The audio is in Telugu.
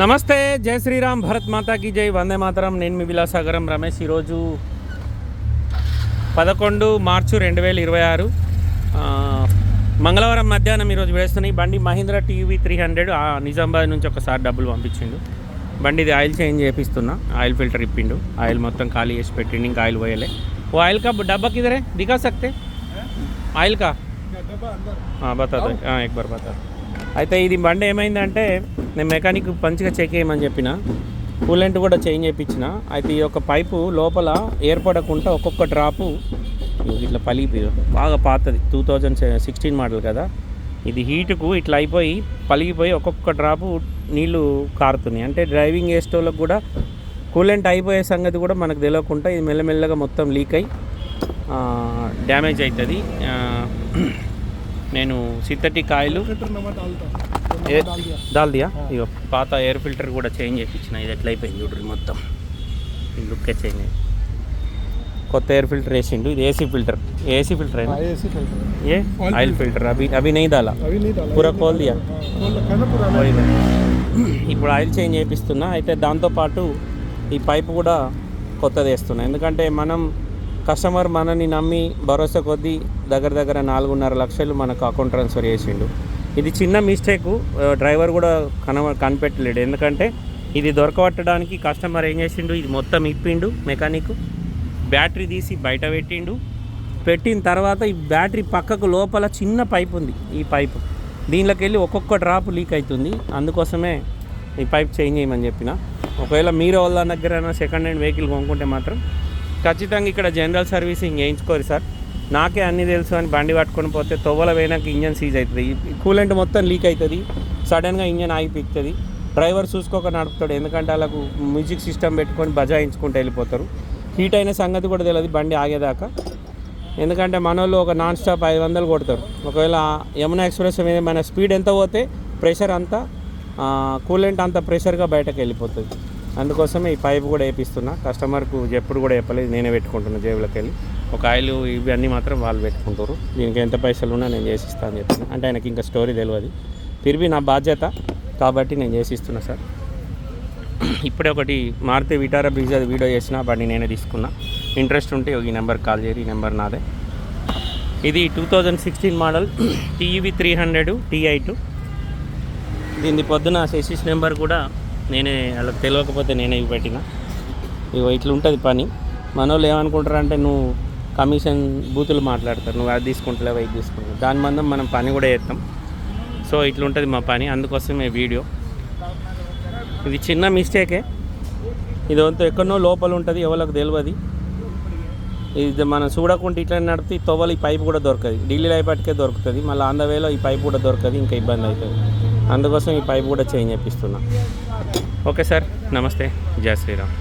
నమస్తే, జై శ్రీరామ్, భరత్ మాతాకి జై, వందే మాతరం. నేను మీ విలాసాగరం రమేష్. ఈరోజు 11 మార్చి 2026 మంగళవారం మధ్యాహ్నం ఈరోజు వేస్తున్నాయి. బండి మహీంద్రా టీవీ 300 నిజామాబాద్ నుంచి ఒకసారి డబ్బులు పంపించిండు. బండిది ఆయిల్ చేంజ్ చేపిస్తున్నా. ఆయిల్ ఫిల్టర్ ఇప్పిండు. ఆయిల్ మొత్తం ఖాళీ చేసి పెట్టిండు, ఇంకా ఆయిల్ పోయలే. ఓ ఆయిల్ का डब्बा किधर है, दिखा सकते ఆయిల్ का బతా ఎక్ బార్ బతా. అయితే ఇది బండి ఏమైందంటే నేను మెకానిక్ మంచిగా చెక్ చేయమని చెప్పిన, కూలెంట్ కూడా చేంజ్ చేయించిన. అయితే ఈ యొక్క పైపు లోపల ఏర్పడకుండా ఒక్కొక్క డ్రాపు ఇట్లా పలిగిపోయి బాగా పాతది, 2016 మోడల్ కదా. ఇది హీటుకు ఇట్లా అయిపోయి పలిగిపోయి ఒక్కొక్క డ్రాపు నీళ్లు కారుతున్నాయి. అంటే డ్రైవింగ్ చేసేటోళ్ళకి కూడా కూలెంట్ అయిపోయే సంగతి కూడా మనకు తెలియకుండా ఇది మెల్లమెల్లగా మొత్తం లీక్ అయ్యి డ్యామేజ్ అవుతుంది. నేను సింథటిక్ ఆయిల్ దాల్దియా ఇక పాత ఎయిర్ ఫిల్టర్ కూడా చేంజ్ చేయించిన. ఇది ఎట్లా అయిపోయింది చూడ్రి, మొత్తం ఈ లుక్కే చేంజ్ అయింది. కొత్త ఎయిర్ ఫిల్టర్ వేసిండు. ఇది ఏసీ ఫిల్టర్ అయినా ఏ ఆయిల్ ఫిల్టర్ అవి నెయ్యి దాలా పూరా కోల్ దియా. ఇప్పుడు ఆయిల్ చేంజ్ చేపిస్తున్నా. అయితే దాంతోపాటు ఈ పైపు కూడా కొత్తది వేస్తున్నా. ఎందుకంటే మనం కస్టమర్ మనని నమ్మి భరోసా కొద్దీ దగ్గర 4.5 లక్షలు మనకు అకౌంట్ ట్రాన్స్ఫర్ చేసిండు. ఇది చిన్న మిస్టేకు, డ్రైవర్ కూడా కనిపెట్టలేడు. ఎందుకంటే ఇది దొరకబట్టడానికి కస్టమర్ ఏం చేసిండు, ఇది మొత్తం ఇప్పిండు మెకానిక్, బ్యాటరీ తీసి బయట పెట్టిన తర్వాత ఈ బ్యాటరీ పక్కకు లోపల చిన్న పైప్ ఉంది. ఈ పైపు దీనిలోకి వెళ్ళి ఒక్కొక్క డ్రాప్ లీక్ అవుతుంది. అందుకోసమే ఈ పైప్ చేంజ్ చేయమని చెప్పిన. ఒకవేళ మీరు వాళ్ళ దగ్గర సెకండ్ హ్యాండ్ వెహికల్ కొనుక్కుంటే మాత్రం ఖచ్చితంగా ఇక్కడ జనరల్ సర్వీసింగ్ చేయించుకోరు సార్. నాకే అన్నీ తెలుసు అని బండి పట్టుకొని పోతే తొవ్వల పోయినాక ఇంజన్ సీజ్ అవుతుంది, కూలెంట్ మొత్తం లీక్ అవుతుంది, సడన్గా ఇంజన్ ఆగిపిస్తుంది. డ్రైవర్ చూసుకోక నడుపుతాడు. ఎందుకంటే వాళ్ళకు మ్యూజిక్ సిస్టమ్ పెట్టుకొని బజాయించుకుంటూ వెళ్ళిపోతారు. హీట్ అయిన సంగతి కూడా తెలియదు బండి ఆగేదాకా. ఎందుకంటే మన వాళ్ళు ఒక నాన్ స్టాప్ 500 కొడతారు. ఒకవేళ యమునా ఎక్స్ప్రెస్ మీద మన స్పీడ్ ఎంత పోతే ప్రెషర్ అంతా కూలెంట్ అంత ప్రెషర్గా బయటకు వెళ్ళిపోతుంది. అందుకోసమే ఈ పైపు కూడా వేపిస్తున్నా. కస్టమర్కు ఎప్పుడు కూడా చెప్పలేదు, నేనే పెట్టుకుంటున్నా జేబులోకి వెళ్ళి. ఒక ఆయిల్ ఇవన్నీ మాత్రం వాళ్ళు పెట్టుకుంటారు. దీనికి ఎంత పైసలు ఉన్నా నేను చేసిస్తా అని చెప్పిన. అంటే ఆయనకి ఇంకా స్టోరీ తెలియదు, తిరిగి నా బాధ్యత కాబట్టి నేను చేసిస్తున్నా సార్. ఇప్పుడే ఒకటి మారుతి విటారా బ్రిడ్జ్ అది వీడియో చేసిన, బండి నేనే తీసుకున్నా. ఇంట్రెస్ట్ ఉంటే ఈ నెంబర్కి కాల్ చేయరు, ఈ నెంబర్ నాదే. ఇది 2016 మోడల్ టీవీ 300 Ti2. దీన్ని పొద్దున సెసిస్ నెంబర్ కూడా నేనే, వాళ్ళకి తెలియకపోతే నేనే పెట్టిన. ఇగో ఇట్లా ఉంటుంది పని. మన వాళ్ళు ఏమనుకుంటారంటే నువ్వు కమిషన్ బూతులు మాట్లాడతారు, నువ్వు అది తీసుకుంటలేవు ఇది తీసుకుంటావు. దాని మందం మనం పని కూడా చేస్తాం. సో ఇట్లా ఉంటుంది మా పని, అందుకోసమే వీడియో. ఇది చిన్న మిస్టేకే, ఇది వంతు ఎక్కడనో లోపల ఉంటుంది, ఎవరికి తెలియదు. ఇది మనం చూడకుండా ఇట్లా నడిపి తొవ్వలు ఈ పైపు కూడా దొరకదు. ఢిల్లీ అయిపటికే దొరుకుతుంది, మళ్ళీ ఆంధ్రవేలో ఈ పైపు కూడా దొరకదు, ఇంకా ఇబ్బంది అవుతుంది. అందుకోసం ఈ పైపు కూడా చేంజ్ చేపిస్తున్నా. ఓకే సార్, నమస్తే, జై శ్రీరామ్.